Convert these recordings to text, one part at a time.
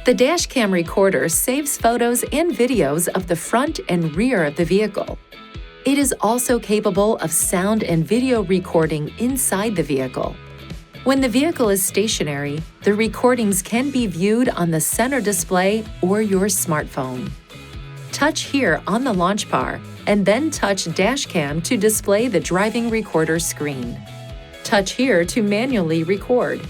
The dashcam recorder saves photos and videos of the front and rear of the vehicle. It is also capable of sound and video recording inside the vehicle. When the vehicle is stationary, the recordings can be viewed on the center display or your smartphone. Touch here on the launch bar and then touch Dashcam to display the driving recorder screen. Touch here to manually record.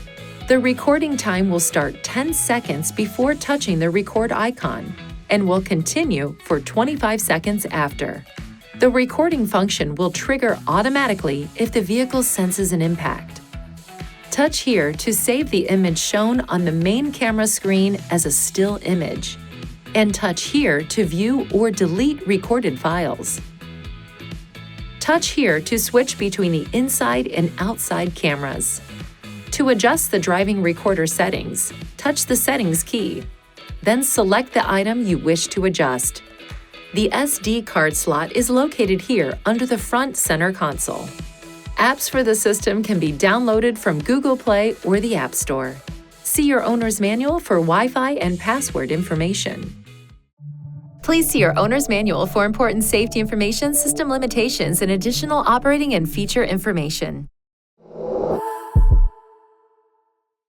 The recording time will start 10 seconds before touching the record icon and will continue for 25 seconds after. The recording function will trigger automatically if the vehicle senses an impact. Touch here to save the image shown on the main camera screen as a still image, and touch here to view or delete recorded files. Touch here to switch between the inside and outside cameras. To adjust the driving recorder settings, touch the Settings key. Then select the item you wish to adjust. The SD card slot is located here under the front center console. Apps for the system can be downloaded from Google Play or the App Store. See your owner's manual for Wi-Fi and password information. Please see your owner's manual for important safety information, system limitations, and additional operating and feature information.